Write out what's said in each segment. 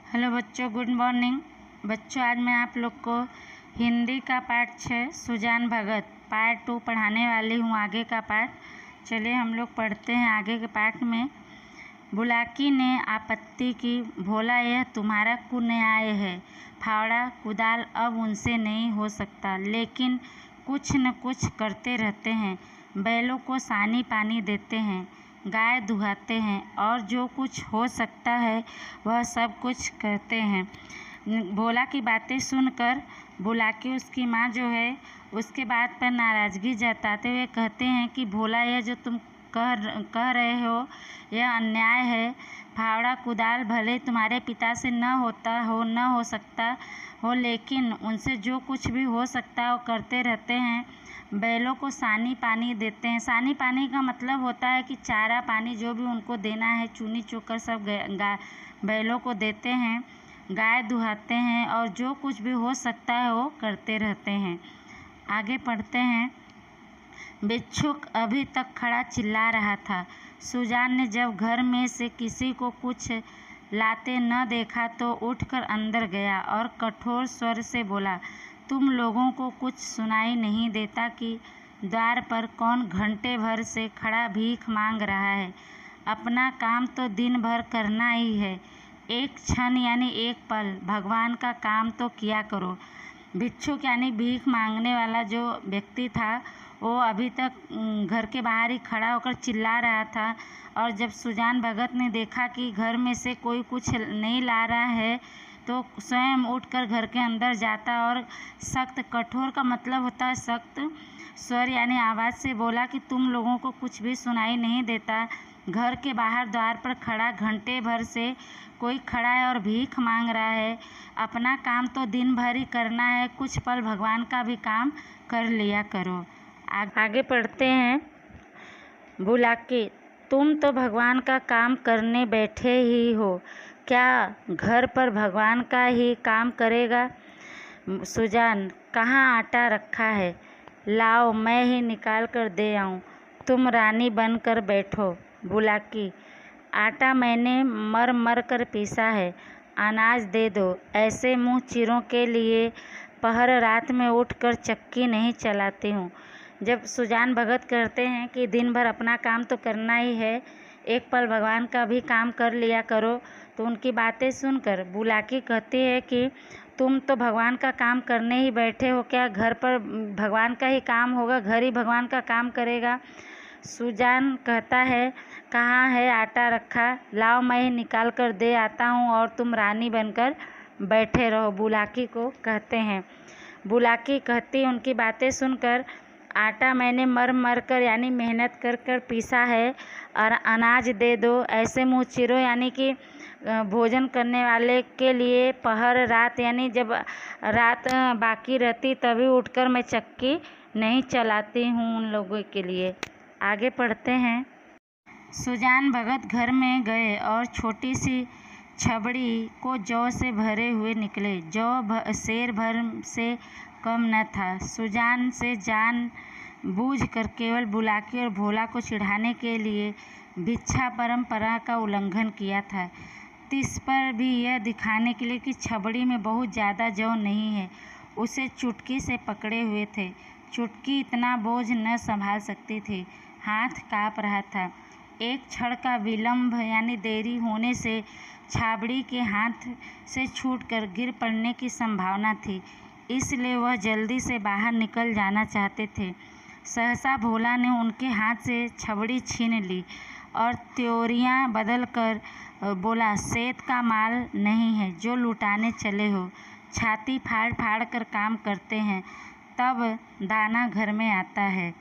Hello बच्चों, good morning. बच्चों, आज मैं आप लोग को हिंदी का पाठ 6 सुजान भगत पार्ट 2 पढ़ाने वाली हूँ। आगे का पाठ चलिए हम लोग पढ़ते हैं। आगे के पाठ में बुलाकी ने आपत्ति की, भोला यह तुम्हारा कुन्याय है। फावड़ा कुदाल अब उनसे नहीं हो सकता, लेकिन कुछ न कुछ करते रहते हैं। बैलों को सानी पानी देते हैं, गाय दुहाते हैं और जो कुछ हो सकता है वह सब कुछ करते हैं। भोला की बातें सुनकर बुलाकी, उसकी माँ जो है, उसके बात पर नाराज़गी जताते हुए कहते हैं कि भोला, यह जो तुम कह रहे हो यह अन्याय है। फावड़ा कुदाल भले तुम्हारे पिता से न हो सकता हो, लेकिन उनसे जो कुछ भी हो सकता है वो करते रहते हैं। बैलों को सानी पानी देते हैं। सानी पानी का मतलब होता है कि चारा पानी जो भी उनको देना है, चुनी चोकर सब बैलों को देते हैं। गाय दुहाते हैं और जो कुछ भी हो सकता है वो करते रहते हैं। आगे पढ़ते हैं। भिक्षुक अभी तक खड़ा चिल्ला रहा था। सुजान ने जब घर में से किसी को कुछ लाते न देखा तो उठकर अंदर गया और कठोर स्वर से बोला, तुम लोगों को कुछ सुनाई नहीं देता कि द्वार पर कौन घंटे भर से खड़ा भीख मांग रहा है? अपना काम तो दिन भर करना ही है, एक क्षण यानी एक पल भगवान का काम तो किया करो। भिक्षुक यानी भीख मांगने वाला जो व्यक्ति था, वो अभी तक घर के बाहर ही खड़ा होकर चिल्ला रहा था। और जब सुजान भगत ने देखा कि घर में से कोई कुछ नहीं ला रहा है, तो स्वयं उठकर घर के अंदर जाता और सख्त, कठोर का मतलब होता है सख्त स्वर यानी आवाज़ से बोला कि तुम लोगों को कुछ भी सुनाई नहीं देता? घर के बाहर द्वार पर खड़ा घंटे भर से कोई खड़ा है और भीख मांग रहा है। अपना काम तो दिन भर ही करना है, कुछ पल भगवान का भी काम कर लिया करो। आगे पढ़ते हैं। बुलाकी, तुम तो भगवान का काम करने बैठे ही हो, क्या घर पर भगवान का ही काम करेगा? सुजान, कहाँ आटा रखा है? लाओ, मैं ही निकाल कर दे आऊँ। तुम रानी बन कर बैठो। बुलाकी, आटा मैंने मर मर कर पीसा है, अनाज दे दो। ऐसे मुँह चिरों के लिए पहर रात में उठकर चक्की नहीं चलाती हूँ। जब सुजान भगत कहते हैं कि दिन भर अपना काम तो करना ही है, एक पल भगवान का भी काम कर लिया करो, तो उनकी बातें सुनकर बुलाकी कहती है कि तुम तो भगवान का काम करने ही बैठे हो, क्या घर पर भगवान का ही काम होगा, घर ही भगवान का काम करेगा? सुजान कहता है, कहाँ है आटा रखा? लाओ, मैं ही निकाल कर दे आता हूँ और तुम रानी बनकर बैठे रहो। बुलाकी को कहते हैं। बुलाकी कहती, उनकी बातें सुनकर, आटा मैंने मर मर कर यानी मेहनत कर कर पीसा है और अनाज दे दो। ऐसे मुँह चिरो यानी कि भोजन करने वाले के लिए पहर रात यानी जब रात बाकी रहती तभी उठकर मैं चक्की नहीं चलाती हूँ उन लोगों के लिए। आगे पढ़ते हैं। सुजान भगत घर में गए और छोटी सी छबड़ी को जौ से भरे हुए निकले। जौ शेर भर से कम न था। सुजान से जान बूझ कर केवल बुलाकी और भोला को चिढ़ाने के लिए भिक्षा परंपरा का उल्लंघन किया था। इस पर भी यह दिखाने के लिए कि छबड़ी में बहुत ज़्यादा जौ नहीं है, उसे चुटकी से पकड़े हुए थे। चुटकी इतना बोझ न संभाल सकती थी, हाथ काँप रहा था। एक क्षण का विलंब यानी देरी होने से छाबड़ी के हाथ से छूटकर गिर पड़ने की संभावना थी, इसलिए वह जल्दी से बाहर निकल जाना चाहते थे। सहसा भोला ने उनके हाथ से छबड़ी छीन ली और त्योरियां बदल कर बोला, सेठ का माल नहीं है जो लुटाने चले हो। छाती फाड़ फाड़ कर काम करते हैं, तब दाना घर में आता है।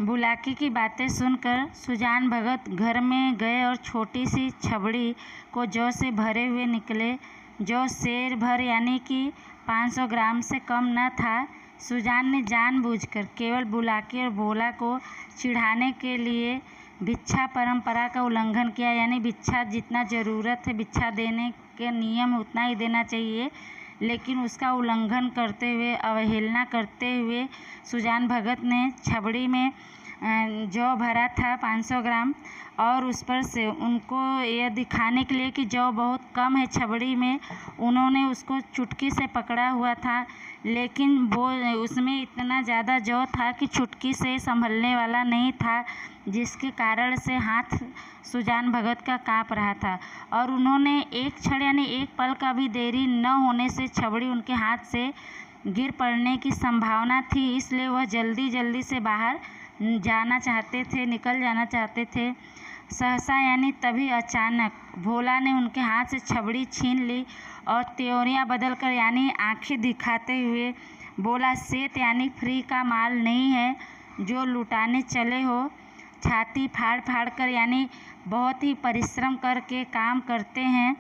बुलाकी की बातें सुनकर सुजान भगत घर में गए और छोटी सी छबड़ी को जौ से भरे हुए निकले। जौ शेर भर यानी कि 500 ग्राम से कम न था। सुजान ने जानबूझकर केवल बुलाकी और भोला को चिढ़ाने के लिए भिक्षा परंपरा का उल्लंघन किया, यानी भिक्षा जितना ज़रूरत है, भिक्षा देने के नियम उतना ही देना चाहिए, लेकिन उसका उल्लंघन करते हुए, अवहेलना करते हुए सुजान भगत ने छबड़ी में जौ भरा था 500 ग्राम, और उस पर से उनको यह दिखाने के लिए कि जौ बहुत कम है छबड़ी में, उन्होंने उसको चुटकी से पकड़ा हुआ था, लेकिन वो उसमें इतना ज़्यादा जौ था कि चुटकी से संभलने वाला नहीं था, जिसके कारण से हाथ सुजान भगत का काँप रहा था। और उन्होंने एक क्षण यानी एक पल का भी देरी न होने से छबड़ी उनके हाथ से गिर पड़ने की संभावना थी, इसलिए वह जल्दी जल्दी से बाहर जाना चाहते थे, निकल जाना चाहते थे। सहसा यानी तभी अचानक भोला ने उनके हाथ से छबड़ी छीन ली और त्योरियां बदलकर यानी आंखें दिखाते हुए बोला, सेठ यानी फ्री का माल नहीं है जो लुटाने चले हो। छाती फाड़ फाड़ कर यानी बहुत ही परिश्रम करके काम करते हैं,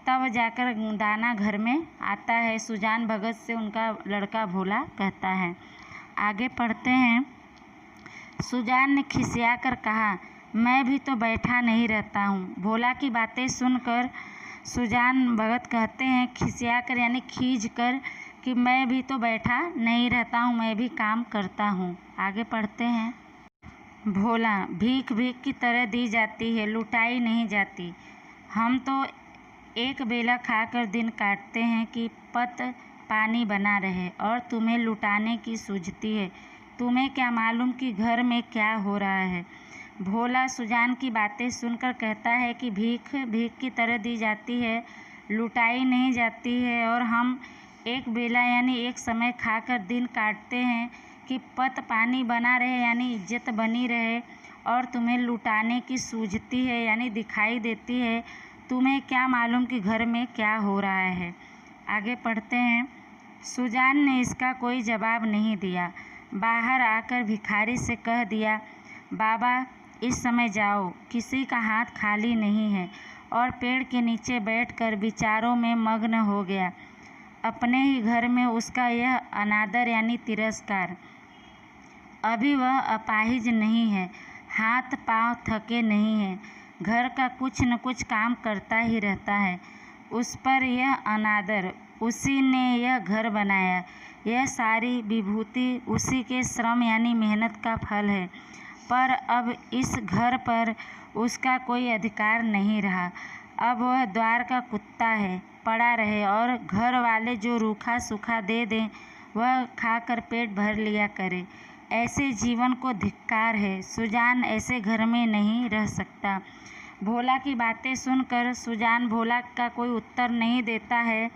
तब जाकर दाना घर में आता है, सुजान भगत से उनका लड़का भोला कहता है। आगे पढ़ते हैं। सुजान ने खिसिया कर कहा, मैं भी तो बैठा नहीं रहता हूँ। भोला की बातें सुनकर सुजान भगत कहते हैं खिसिया कर यानी खींच कर कि मैं भी तो बैठा नहीं रहता हूँ, मैं भी काम करता हूँ। आगे पढ़ते हैं। भोला, भीख भीख की तरह दी जाती है, लुटाई नहीं जाती। हम तो एक बेला खाकर दिन काटते हैं कि पत पानी बना रहे, और तुम्हें लुटाने की सूझती है। तुम्हें क्या मालूम कि घर में क्या हो रहा है। भोला सुजान की बातें सुनकर कहता है कि भीख भीख की तरह दी जाती है, लुटाई नहीं जाती है, और हम एक बेला यानी एक समय खाकर दिन काटते हैं कि पत पानी बना रहे यानी इज्जत बनी रहे, और तुम्हें लुटाने की सूझती है यानी दिखाई देती है। तुम्हें क्या मालूम कि घर में क्या हो रहा है। आगे पढ़ते हैं। सुजान ने इसका कोई जवाब नहीं दिया। बाहर आकर भिखारी से कह दिया, बाबा इस समय जाओ, किसी का हाथ खाली नहीं है, और पेड़ के नीचे बैठकर विचारों में मग्न हो गया। अपने ही घर में उसका यह अनादर यानी तिरस्कार। अभी वह अपाहिज नहीं है, हाथ पांव थके नहीं हैं, घर का कुछ न कुछ काम करता ही रहता है। उस पर यह अनादर, उसी ने यह घर बनाया, यह सारी विभूति उसी के श्रम यानी मेहनत का फल है। पर अब इस घर पर उसका कोई अधिकार नहीं रहा। अब वह द्वार का कुत्ता है, पड़ा रहे, और घर वाले जो रूखा सूखा दे दें वह खाकर पेट भर लिया करे। ऐसे जीवन को धिक्कार है। सुजान ऐसे घर में नहीं रह सकता। भोला की बातें सुनकर सुजान भोला का कोई उत्तर नहीं देता है।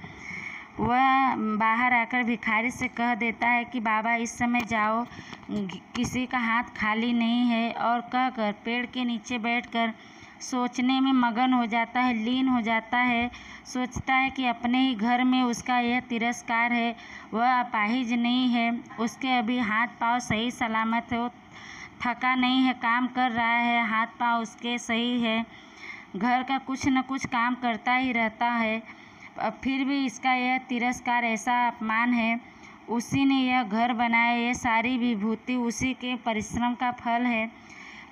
वह बाहर आकर भिखारी से कह देता है कि बाबा इस समय जाओ, किसी का हाथ खाली नहीं है, और कहकर पेड़ के नीचे बैठकर सोचने में मगन हो जाता है, लीन हो जाता है। सोचता है कि अपने ही घर में उसका यह तिरस्कार है, वह अपाहिज नहीं है, उसके अभी हाथ पांव सही सलामत हो, थका नहीं है, काम कर रहा है, हाथ पांव उसके सही है, घर का कुछ न कुछ काम करता ही रहता है, फिर भी इसका यह तिरस्कार, ऐसा अपमान है। उसी ने यह घर बनाया, यह सारी विभूति उसी के परिश्रम का फल है,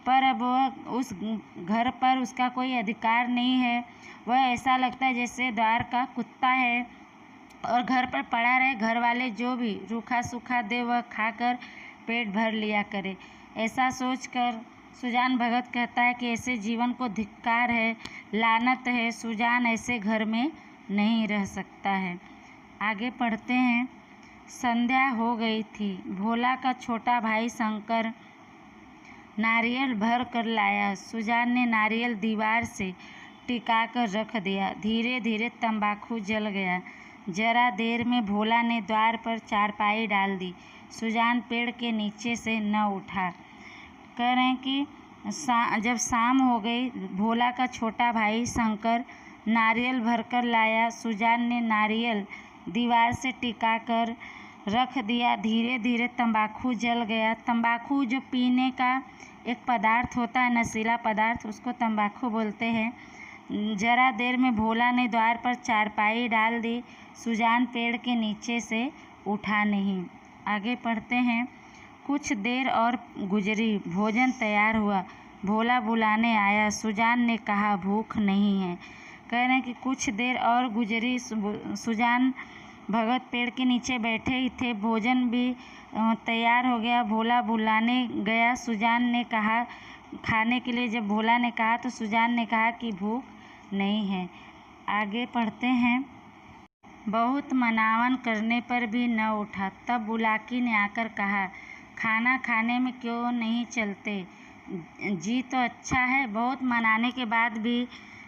पर अब वह उस घर पर उसका कोई अधिकार नहीं है। वह ऐसा लगता है जैसे द्वार का कुत्ता है और घर पर पड़ा रहे, घर वाले जो भी रूखा सूखा दे वह खाकर पेट भर लिया करे। ऐसा सोचकर सुजान भगत कहता है कि ऐसे जीवन को धिक्कार है, लानत है, सुजान ऐसे घर में नहीं रह सकता है। आगे पढ़ते हैं। संध्या हो गई थी। भोला का छोटा भाई शंकर नारियल भर कर लाया। सुजान ने नारियल दीवार से टिका कर रख दिया। धीरे धीरे तंबाकू जल गया। जरा देर में भोला ने द्वार पर चारपाई डाल दी। सुजान पेड़ के नीचे से न उठा। कह रहे हैं कि जब शाम हो गई, भोला का छोटा भाई शंकर नारियल भर कर लाया। सुजान ने नारियल दीवार से टिका कर रख दिया। धीरे धीरे तंबाकू जल गया। तंबाकू जो पीने का एक पदार्थ होता है, नशीला पदार्थ, उसको तंबाकू बोलते हैं। जरा देर में भोला ने द्वार पर चारपाई डाल दी। सुजान पेड़ के नीचे से उठा नहीं। आगे पढ़ते हैं। कुछ देर और गुजरी, भोजन तैयार हुआ। भोला बुलाने आया। सुजान ने कहा भूख नहीं है। कह रहे हैं कि कुछ देर और गुजरी, सुजान भगत पेड़ के नीचे बैठे ही थे। भोजन भी तैयार हो गया। भोला बुलाने गया। सुजान ने कहा खाने के लिए। जब भोला ने कहा तो सुजान ने कहा कि भूख नहीं है। आगे पढ़ते हैं। बहुत मनावन करने पर भी न उठा। तब बुलाकी ने आकर कहा, खाना खाने में क्यों नहीं चलते? जी तो अच्छा है। बहुत मनाने के बाद भी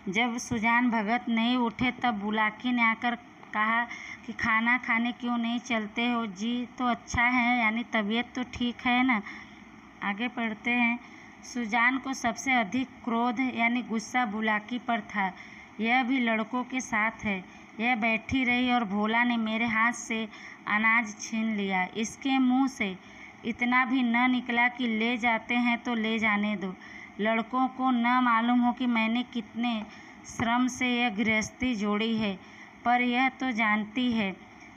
जब सुजान भगत नहीं उठे तब बुलाकी ने आकर कहा कि खाना खाने क्यों नहीं चलते हो? जी तो अच्छा है, यानी तबीयत तो ठीक है ना। आगे पढ़ते हैं। सुजान को सबसे अधिक क्रोध यानी गुस्सा बुलाकी पर था। यह भी लड़कों के साथ है। यह बैठी रही और भोला ने मेरे हाथ से अनाज छीन लिया। इसके मुंह से इतना भी न निकला कि ले जाते हैं तो ले जाने दो। लड़कों को न मालूम हो कि मैंने कितने श्रम से यह गृहस्थी जोड़ी है, पर यह तो जानती है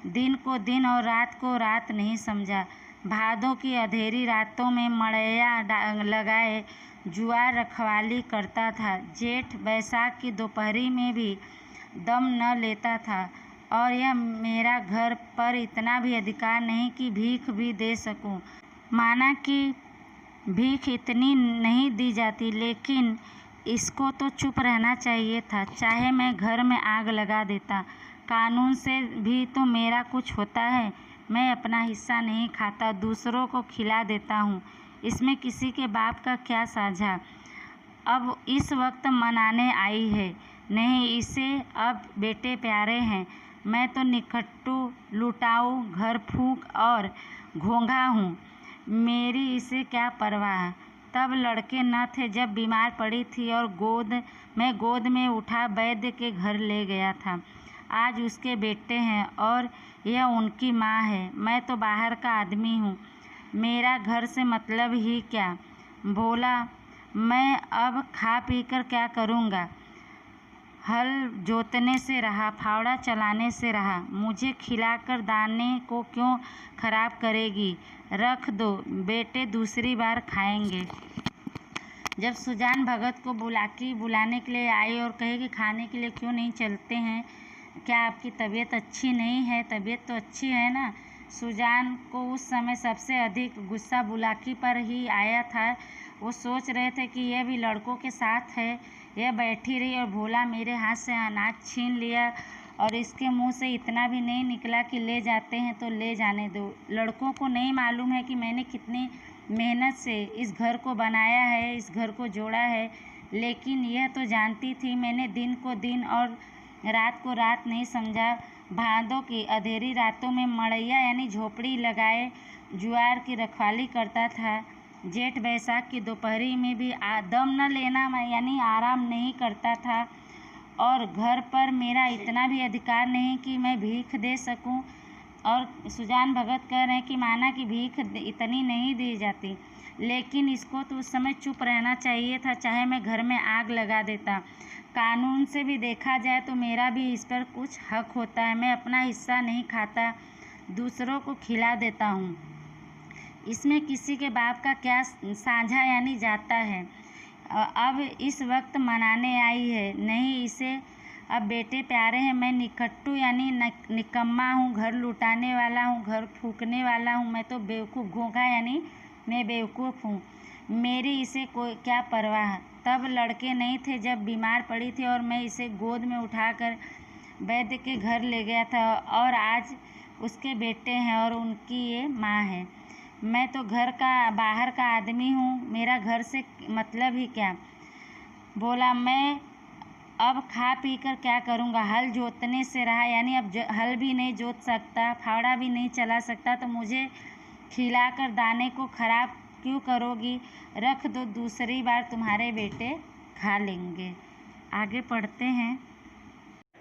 दिन को दिन और रात को रात नहीं समझा। भादों की अंधेरी रातों में मड़ैया लगाए जुआर रखवाली करता था। जेठ बैसाख की दोपहरी में भी दम न लेता था। और यह मेरा घर पर इतना भी अधिकार नहीं कि भीख भी दे सकूं। माना कि भीख इतनी नहीं दी जाती, लेकिन इसको तो चुप रहना चाहिए था। चाहे मैं घर में आग लगा देता, कानून से भी तो मेरा कुछ होता है। मैं अपना हिस्सा नहीं खाता, दूसरों को खिला देता हूँ। इसमें किसी के बाप का क्या साझा। अब इस वक्त मनाने आई है, नहीं इसे अब बेटे प्यारे हैं। मैं तो निकट्टू, लुटाऊ, घर फूंक और घोंघा हूँ। मेरी इसे क्या परवाह। तब लड़के न थे जब बीमार पड़ी थी और गोद में उठा वैद्य के घर ले गया था। आज उसके बेटे हैं और यह उनकी माँ है। मैं तो बाहर का आदमी हूँ, मेरा घर से मतलब ही क्या। भोला, मैं अब खा पी कर क्या करूँगा? हल जोतने से रहा, फावड़ा चलाने से रहा। मुझे खिलाकर दाने को क्यों खराब करेगी? रख दो, बेटे दूसरी बार खाएंगे। जब सुजान भगत को बुलाकी बुलाने के लिए आई और कहे कि खाने के लिए क्यों नहीं चलते हैं, क्या आपकी तबीयत अच्छी नहीं है? तबीयत तो अच्छी है ना। सुजान को उस समय सबसे अधिक गुस्सा बुलाकी पर ही आया था। वो सोच रहे थे कि यह भी लड़कों के साथ है। यह बैठी रही और भोला मेरे हाथ से अनाज छीन लिया और इसके मुंह से इतना भी नहीं निकला कि ले जाते हैं तो ले जाने दो। लड़कों को नहीं मालूम है कि मैंने कितनी मेहनत से इस घर को बनाया है, इस घर को जोड़ा है। लेकिन यह तो जानती थी मैंने दिन को दिन और रात को रात नहीं समझा। भादों की अंधेरी रातों में मड़ैया यानी झोपड़ी लगाए जुआर की रखवाली करता था। जेठ बैसाख की दोपहरी में भी दम न लेना यानी आराम नहीं करता था। और घर पर मेरा इतना भी अधिकार नहीं कि मैं भीख दे सकूं। और सुजान भगत कह रहे हैं कि माना कि भीख इतनी नहीं दी जाती, लेकिन इसको तो उस समय चुप रहना चाहिए था। चाहे मैं घर में आग लगा देता, कानून से भी देखा जाए तो मेरा भी इस पर कुछ हक होता है। मैं अपना हिस्सा नहीं खाता, दूसरों को खिला देता हूँ। इसमें किसी के बाप का क्या साझा यानी जाता है। अब इस वक्त मनाने आई है, नहीं इसे अब बेटे प्यारे हैं। मैं निकट्टू यानी निकम्मा हूँ, घर लुटाने वाला हूँ, घर फूकने वाला हूँ। मैं तो बेवकूफ़, घोंघा यानी मैं बेवकूफ़ हूँ। मेरी इसे कोई क्या परवाह। तब लड़के नहीं थे जब बीमार पड़ी थी और मैं इसे गोद में उठाकर वैद्य के घर ले गया था, और आज उसके बेटे हैं और उनकी ये माँ है। मैं तो घर का बाहर का आदमी हूँ, मेरा घर से मतलब ही क्या। बोला, मैं अब खा पी कर क्या करूँगा। हल जोतने से रहा, यानी अब हल भी नहीं जोत सकता, फावड़ा भी नहीं चला सकता, तो मुझे खिलाकर दाने को खराब क्यों करोगी। रख दो, दूसरी बार तुम्हारे बेटे खा लेंगे। आगे पढ़ते हैं।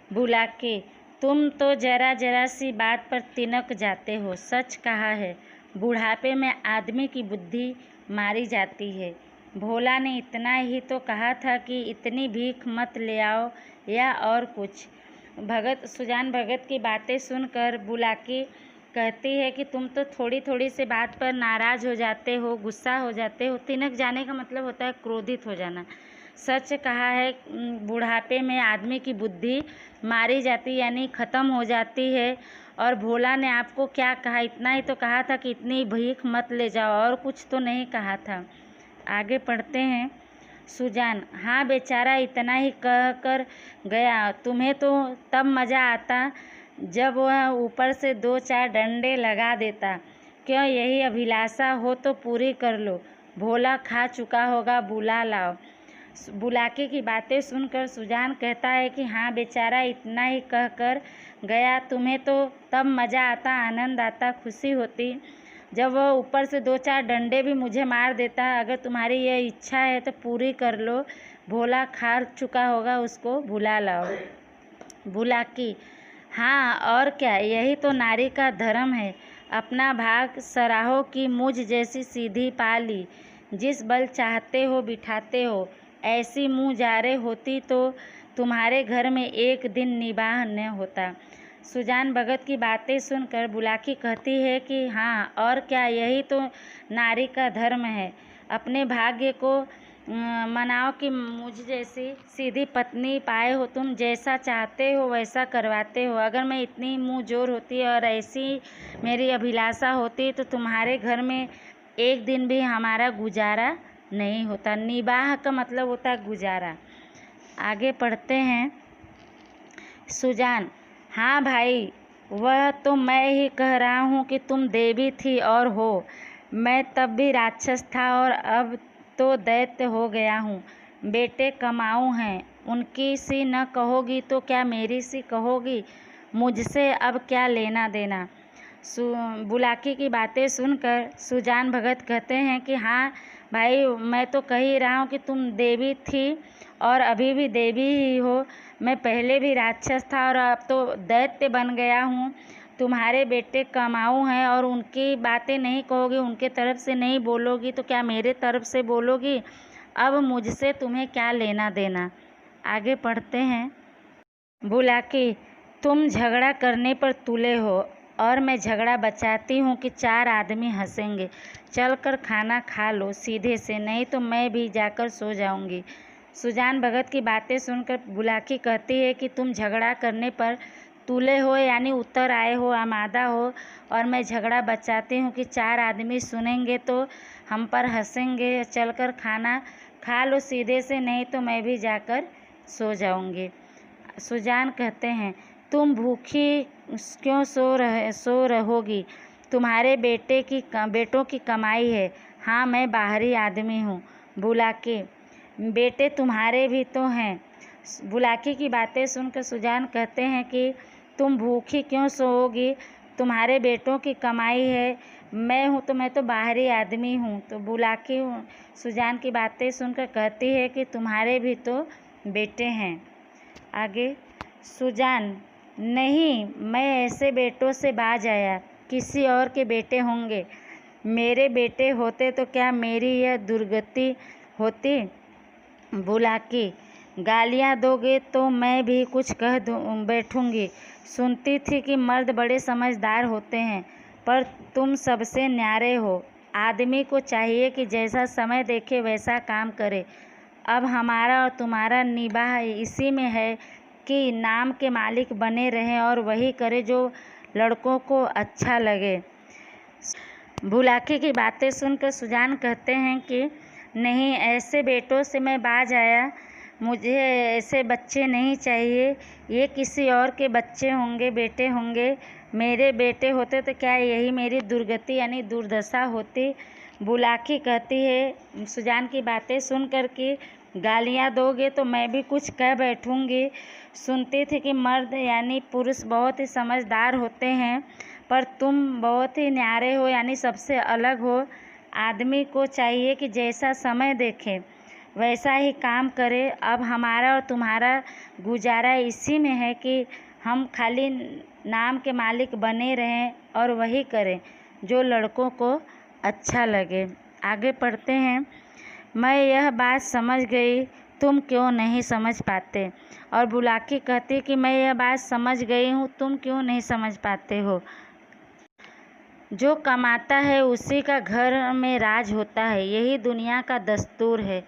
बुलाके, तुम तो जरा जरा सी बात पर तिनक जाते हो। सच कहा है, बुढ़ापे में आदमी की बुद्धि मारी जाती है। भोला ने इतना ही तो कहा था कि इतनी भीख मत ले आओ या और कुछ। सुजान भगत की बातें सुनकर बुलाकी कहती है कि तुम तो थोड़ी थोड़ी सी बात पर नाराज़ हो जाते हो, गुस्सा हो जाते हो। तिनक जाने का मतलब होता है क्रोधित हो जाना। सच कहा है, बुढ़ापे में आदमी की बुद्धि मारी जाती यानी ख़त्म हो जाती है। और भोला ने आपको क्या कहा? इतना ही तो कहा था कि इतनी भीख मत ले जाओ, और कुछ तो नहीं कहा था। आगे पढ़ते हैं। सुजान, हाँ बेचारा इतना ही कह कर गया। तुम्हें तो तब मज़ा आता जब वह ऊपर से 2-4 डंडे लगा देता। क्यों, यही अभिलाषा हो तो पूरी कर लो। भोला खा चुका होगा, बुला लाओ। बुलाके की बातें सुनकर सुजान कहता है कि हाँ बेचारा इतना ही कह कर गया। तुम्हें तो तब मज़ा आता, आनंद आता, खुशी होती जब वह ऊपर से 2-4 डंडे भी मुझे मार देता। अगर तुम्हारी यह इच्छा है तो पूरी कर लो। भोला खा चुका होगा, उसको बुला लाओ। बुलाकी, हाँ और क्या, यही तो नारी का धर्म है। अपना भाग सराहो कि मुझ जैसी सीधी पा ली। जिस बल चाहते हो बिठाते हो। ऐसी मुँह जारे होती तो तुम्हारे घर में एक दिन निबाह न होता। सुजान भगत की बातें सुनकर बुलाकी कहती है कि हाँ और क्या, यही तो नारी का धर्म है। अपने भाग्य को मनाओ कि मुझ जैसी सीधी पत्नी पाए हो। तुम जैसा चाहते हो वैसा करवाते हो। अगर मैं इतनी मुँह जोर होती और ऐसी मेरी अभिलाषा होती तो तुम्हारे घर में एक दिन भी हमारा गुजारा नहीं होता। निबाह का मतलब होता है गुजारा। आगे पढ़ते हैं। सुजान, हाँ भाई, वह तो मैं ही कह रहा हूँ कि तुम देवी थी और हो। मैं तब भी राक्षस था और अब तो दैत्य हो गया हूँ। बेटे कमाऊ हैं, उनकी सी न कहोगी तो क्या मेरी सी कहोगी? मुझसे अब क्या लेना देना? बुलाकी की बातें सुनकर सुजान भगत कहते हैं कि हाँ भाई, मैं तो कह ही रहा हूँ कि तुम देवी थी और अभी भी देवी ही हो। मैं पहले भी राक्षस था और अब तो दैत्य बन गया हूँ। तुम्हारे बेटे कमाऊ हैं और उनकी बातें नहीं कहोगी, उनके तरफ से नहीं बोलोगी तो क्या मेरे तरफ से बोलोगी? अब मुझसे तुम्हें क्या लेना देना? आगे पढ़ते हैं। बुलाकी, तुम झगड़ा करने पर तुले हो और मैं झगड़ा बचाती हूँ कि 4 आदमी हंसेंगे। चलकर खाना खा लो सीधे से, नहीं तो मैं भी जाकर सो जाऊँगी। सुजान भगत की बातें सुनकर बुलाकी कहती है कि तुम झगड़ा करने पर तुले हो, यानी उतर आए हो, आमादा हो, और मैं झगड़ा बचाती हूँ कि 4 आदमी सुनेंगे तो हम पर हंसेंगे। चलकर खाना खा लो सीधे से, नहीं तो मैं भी जाकर सो जाऊँगी। सुजान कहते हैं, तुम भूखी क्यों सो रहोगी? तुम्हारे बेटों की कमाई है। हाँ, मैं बाहरी आदमी हूँ। बुलाकी, बेटे तुम्हारे भी तो हैं। बुलाकी की बातें सुनकर सुजान कहते हैं कि तुम भूखी क्यों सोओगी? तुम्हारे बेटों की कमाई है। मैं तो बाहरी आदमी हूँ। तो बुलाकी सुजान की बातें सुनकर कहती है कि तुम्हारे भी तो बेटे हैं। आगे। सुजान, नहीं, मैं ऐसे बेटों से बाज आया, किसी और के बेटे होंगे। मेरे बेटे होते तो क्या मेरी यह दुर्गति होती? बुलाकी, गालियाँ दोगे तो मैं भी कुछ कह बैठूंगी। सुनती थी कि मर्द बड़े समझदार होते हैं, पर तुम सबसे न्यारे हो। आदमी को चाहिए कि जैसा समय देखे वैसा काम करे। अब हमारा और तुम्हारा निबाह इसी में है कि नाम के मालिक बने रहें और वही करे जो लड़कों को अच्छा लगे। बुलाकी की बातें सुनकर सुजान कहते हैं कि नहीं, ऐसे बेटों से मैं बाज आया। मुझे ऐसे बच्चे नहीं चाहिए। ये किसी और के बच्चे होंगे, बेटे होंगे। मेरे बेटे होते तो क्या यही मेरी दुर्गति यानी दुर्दशा होती? बुलाकी कहती है सुजान की बातें सुनकर कि गालियाँ दोगे तो मैं भी कुछ कह बैठूंगी। सुनती थी कि मर्द यानी पुरुष बहुत ही समझदार होते हैं, पर तुम बहुत ही न्यारे हो, यानी सबसे अलग हो। आदमी को चाहिए कि जैसा समय देखे वैसा ही काम करे। अब हमारा और तुम्हारा गुजारा इसी में है कि हम खाली नाम के मालिक बने रहें और वही करें जो लड़कों को अच्छा लगे। आगे पढ़ते हैं। मैं यह बात समझ गई, तुम क्यों नहीं समझ पाते? और बुलाकी कहती कि मैं यह बात समझ गई हूँ, तुम क्यों नहीं समझ पाते हो? जो कमाता है उसी का घर में राज होता है, यही दुनिया का दस्तूर है।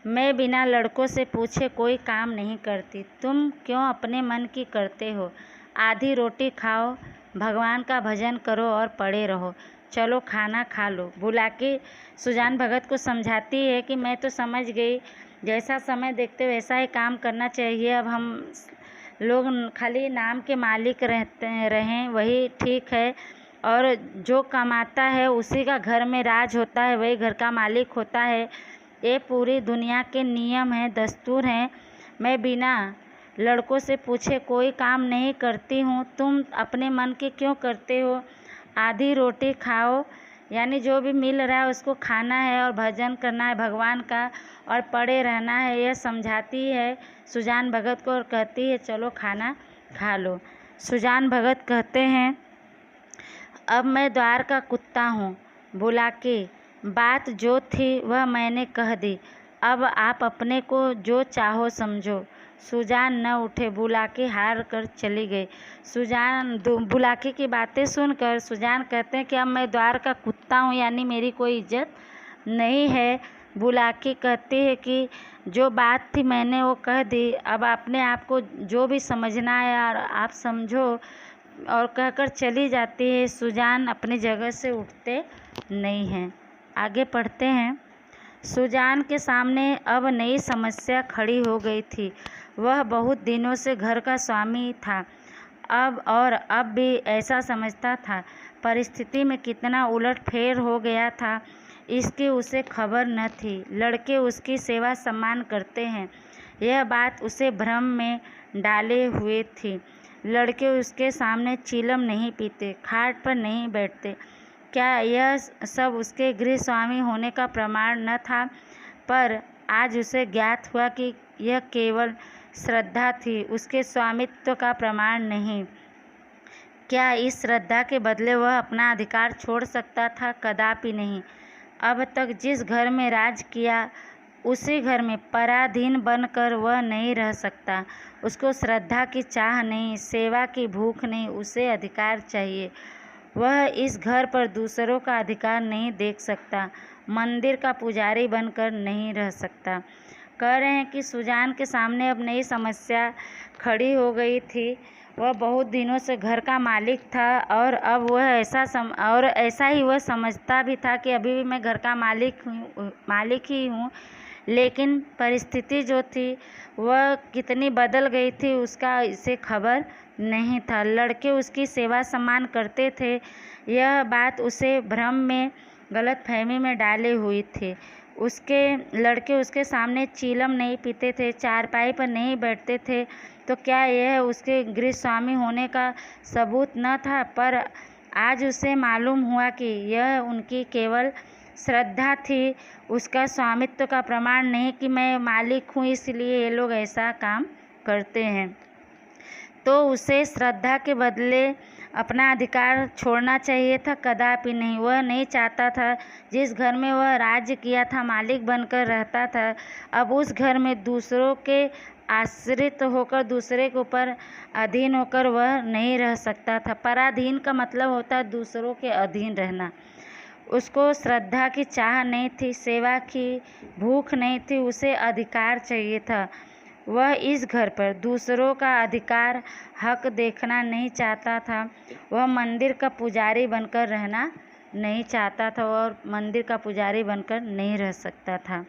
मैं बिना लड़कों से पूछे कोई काम नहीं करती। तुम क्यों अपने मन की करते हो? आधी रोटी खाओ, भगवान का भजन करो और पड़े रहो, चलो खाना खा लो। बुलाकी सुजान भगत को समझाती है कि मैं तो समझ गई, जैसा समय देखते वैसा ही काम करना चाहिए। अब हम लोग खाली नाम के मालिक रहें वही ठीक है, और जो कमाता है उसी का घर में राज होता है, वही घर का मालिक होता है। ये पूरी दुनिया के नियम हैं, दस्तूर हैं। मैं बिना लड़कों से पूछे कोई काम नहीं करती हूँ, तुम अपने मन के क्यों करते हो? आधी रोटी खाओ, यानी जो भी मिल रहा है उसको खाना है और भजन करना है भगवान का और पड़े रहना है, यह समझाती है सुजान भगत को और कहती है चलो खाना खा लो। सुजान भगत कहते हैं, अब मैं द्वार का कुत्ता हूँ। बुलाकी, बात जो थी वह मैंने कह दी, अब आप अपने को जो चाहो समझो। सुजान न उठे, बुलाकी हार कर चली गई। बुलाकी की बातें सुनकर सुजान कहते हैं कि अब मैं द्वार का कुत्ता हूँ, यानी मेरी कोई इज्जत नहीं है। बुलाकी कहती है कि जो बात थी मैंने वो कह दी, अब अपने आप को जो भी समझना है और आप समझो, और कहकर चली जाती है। सुजान अपनी जगह से उठते नहीं हैं। आगे पढ़ते हैं। सुजान के सामने अब नई समस्या खड़ी हो गई थी। वह बहुत दिनों से घर का स्वामी था, अब भी ऐसा समझता था। परिस्थिति में कितना उलटफेर हो गया था, इसकी उसे खबर न थी। लड़के उसकी सेवा सम्मान करते हैं, यह बात उसे भ्रम में डाले हुए थी। लड़के उसके सामने चीलम नहीं पीते, खाट पर नहीं बैठते। क्या यह सब उसके गृह स्वामी होने का प्रमाण न था? पर आज उसे ज्ञात हुआ कि यह केवल श्रद्धा थी, उसके स्वामित्व का प्रमाण नहीं। क्या इस श्रद्धा के बदले वह अपना अधिकार छोड़ सकता था? कदापि नहीं। अब तक जिस घर में राज किया, उसी घर में पराधीन बनकर वह नहीं रह सकता। उसको श्रद्धा की चाह नहीं, सेवा की भूख नहीं, उसे अधिकार चाहिए। वह इस घर पर दूसरों का अधिकार नहीं देख सकता, मंदिर का पुजारी बनकर नहीं रह सकता। कह रहे हैं कि सुजान के सामने अब नई समस्या खड़ी हो गई थी। वह बहुत दिनों से घर का मालिक था और अब वह ऐसा ही वह समझता भी था कि अभी भी मैं घर का मालिक ही हूँ, लेकिन परिस्थिति जो थी वह कितनी बदल गई थी उसका इसे खबर नहीं था। लड़के उसकी सेवा सम्मान करते थे, यह बात उसे भ्रम में, गलतफहमी में डाले हुई थी। लड़के उसके सामने चीलम नहीं पीते थे, चारपाई पर नहीं बैठते थे, तो क्या यह उसके गृह स्वामी होने का सबूत न था? पर आज उसे मालूम हुआ कि यह उनकी केवल श्रद्धा थी, उसका स्वामित्व का प्रमाण नहीं कि मैं मालिक हूँ इसलिए ये लोग ऐसा काम करते हैं। तो उसे श्रद्धा के बदले अपना अधिकार छोड़ना चाहिए था? कदापि नहीं। वह नहीं चाहता था जिस घर में वह राज्य किया था, मालिक बनकर रहता था, अब उस घर में दूसरों के आश्रित होकर, दूसरे के ऊपर अधीन होकर वह नहीं रह सकता था। पराधीन का मतलब होता है दूसरों के अधीन रहना। उसको श्रद्धा की चाह नहीं थी, सेवा की भूख नहीं थी, उसे अधिकार चाहिए था। वह इस घर पर दूसरों का अधिकार, हक देखना नहीं चाहता था। वह मंदिर का पुजारी बनकर रहना नहीं चाहता था और मंदिर का पुजारी बनकर नहीं रह सकता था।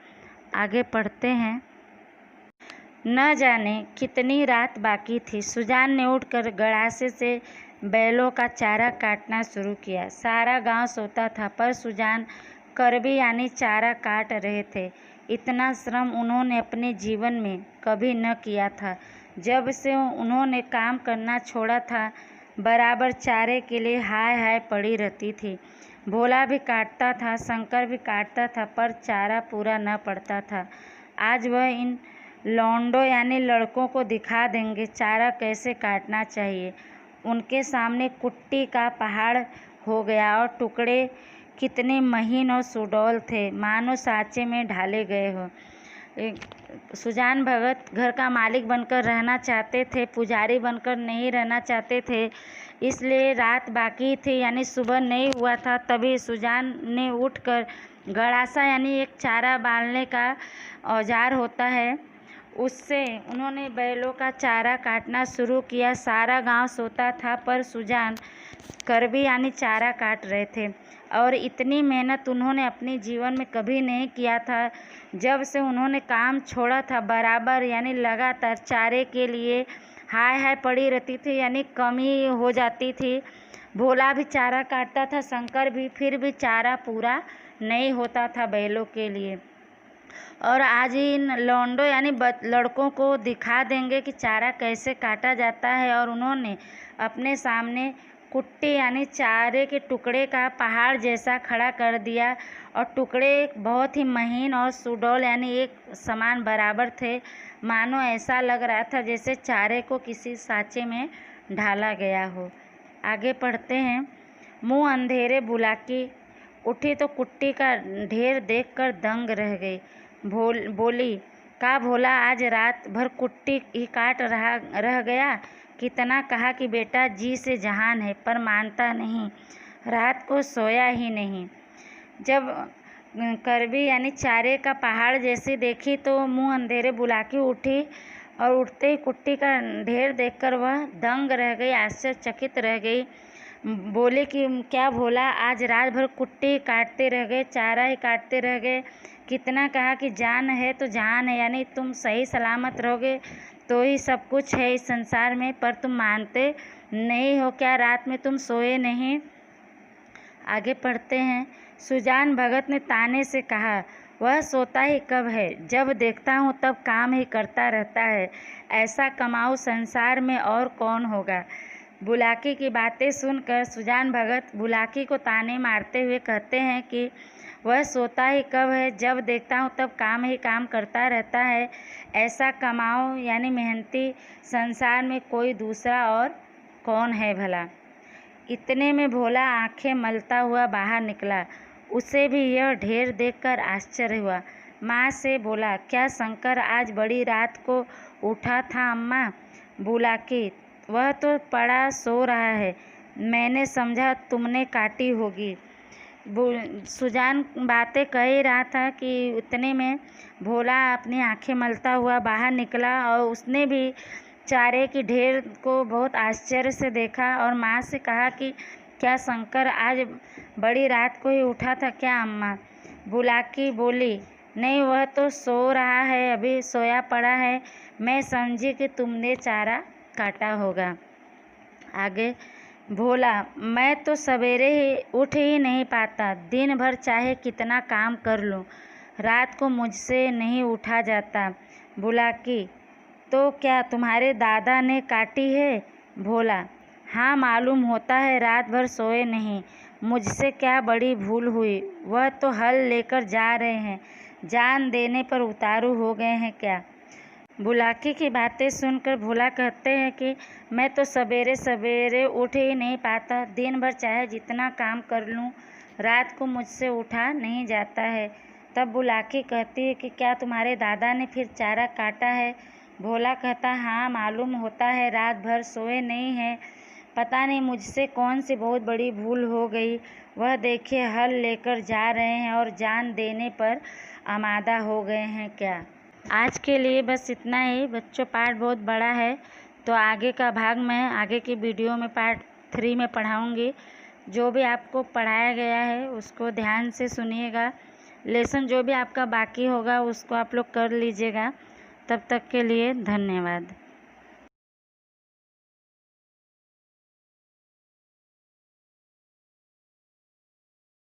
आगे पढ़ते हैं। न जाने कितनी रात बाकी थी। सुजान ने उठकर गड़ासे से बैलों का चारा काटना शुरू किया। सारा गांव सोता था, पर सुजान करबी यानी चारा काट रहे थे। इतना श्रम उन्होंने अपने जीवन में कभी न किया था। जब से उन्होंने काम करना छोड़ा था, बराबर चारे के लिए हाय हाय पड़ी रहती थी। भोला भी काटता था, शंकर भी काटता था, पर चारा पूरा न पड़ता था। आज वह इन लौंडों यानी लड़कों को दिखा देंगे चारा कैसे काटना चाहिए। उनके सामने कुट्टी का पहाड़ हो गया और टुकड़े कितने महीन और सुडौल थे, मानो सांचे में ढाले गए हो। सुजान भगत घर का मालिक बनकर रहना चाहते थे, पुजारी बनकर नहीं रहना चाहते थे। इसलिए रात बाकी थी, यानी सुबह नहीं हुआ था, तभी सुजान ने उठकर गड़ासा यानी एक चारा बालने का औजार होता है, उससे उन्होंने बैलों का चारा काटना शुरू किया। सारा गांव सोता था पर सुजान करबी यानी चारा काट रहे थे, और इतनी मेहनत उन्होंने अपने जीवन में कभी नहीं किया था। जब से उन्होंने काम छोड़ा था, बराबर यानी लगातार चारे के लिए हाय हाय पड़ी रहती थी, यानी कमी हो जाती थी। भोला भी चारा काटता था, शंकर भी, फिर भी चारा पूरा नहीं होता था बैलों के लिए। और आज इन लौंडों यानी लड़कों को दिखा देंगे कि चारा कैसे काटा जाता है। और उन्होंने अपने सामने कुट्टी यानी चारे के टुकड़े का पहाड़ जैसा खड़ा कर दिया, और टुकड़े बहुत ही महीन और सुडौल यानी एक समान बराबर थे। मानो ऐसा लग रहा था जैसे चारे को किसी सांचे में ढाला गया हो। आगे पढ़ते हैं। मुँह अंधेरे बुलाकी उठी तो कुट्टी का ढेर देखकर दंग रह गई। बोली, का भोला आज रात भर कुट्टी ही काट रह गया। कितना कहा कि बेटा जी से जहान है, पर मानता नहीं, रात को सोया ही नहीं। जब करबी यानी चारे का पहाड़ जैसे देखी तो मुँह अंधेरे बुलाकी उठी, और उठते ही कुट्टी का ढेर देखकर वह दंग रह गई, आश्चर्यचकित रह गई। बोले कि क्या भोला आज रात भर कुट्टी काटते रह गए, चारा ही काटते रह गए। कितना कहा कि जान है तो जहान है, यानी तुम सही सलामत रहोगे तो ही सब कुछ है इस संसार में, पर तुम मानते नहीं हो। क्या रात में तुम सोए नहीं? आगे पढ़ते हैं। सुजान भगत ने ताने से कहा, वह सोता ही कब है, जब देखता हूँ तब काम ही करता रहता है। ऐसा कमाऊ संसार में और कौन होगा। बुलाकी की बातें सुनकर सुजान भगत बुलाकी को ताने मारते हुए कहते हैं कि वह सोता ही कब है, जब देखता हूँ तब काम ही काम करता रहता है। ऐसा कमाओ यानी मेहनती संसार में कोई दूसरा और कौन है भला। इतने में भोला आंखें मलता हुआ बाहर निकला। उसे भी यह ढेर देखकर आश्चर्य हुआ। माँ से बोला, क्या शंकर आज बड़ी रात को उठा था अम्मा? बुलाकी, वह तो पड़ा सो रहा है, मैंने समझा तुमने काटी होगी। सुजान बातें कह ही रहा था कि उतने में भोला अपनी आंखें मलता हुआ बाहर निकला, और उसने भी चारे की ढेर को बहुत आश्चर्य से देखा, और माँ से कहा कि क्या शंकर आज बड़ी रात को ही उठा था क्या अम्मा? बुलाकी बोली, नहीं, वह तो सो रहा है, अभी सोया पड़ा है, मैं समझी कि तुमने चारा काटा होगा। आगे भोला, मैं तो सवेरे ही उठ ही नहीं पाता, दिन भर चाहे कितना काम कर लूँ, रात को मुझसे नहीं उठा जाता। बुलाकी, तो क्या तुम्हारे दादा ने काटी है? भोला, हाँ, मालूम होता है रात भर सोए नहीं, मुझसे क्या बड़ी भूल हुई। वह तो हल लेकर जा रहे हैं, जान देने पर उतारू हो गए हैं क्या? बुलाकी की बातें सुनकर भोला कहते हैं कि मैं तो सवेरे सवेरे उठ ही नहीं पाता, दिन भर चाहे जितना काम कर लूँ, रात को मुझसे उठा नहीं जाता है। तब बुलाकी कहती है कि क्या तुम्हारे दादा ने फिर चारा काटा है? भोला कहता, हाँ, मालूम होता है रात भर सोए नहीं हैं, पता नहीं मुझसे कौन सी बहुत बड़ी भूल हो गई। वह देखिए हल लेकर जा रहे हैं और जान देने पर आमादा हो गए हैं क्या। आज के लिए बस इतना ही। बच्चों, पाठ बहुत बड़ा है, तो आगे का भाग मैं आगे की वीडियो में पार्ट 3 में पढ़ाऊँगी। जो भी आपको पढ़ाया गया है उसको ध्यान से सुनिएगा। लेसन जो भी आपका बाकी होगा उसको आप लोग कर लीजिएगा। तब तक के लिए धन्यवाद।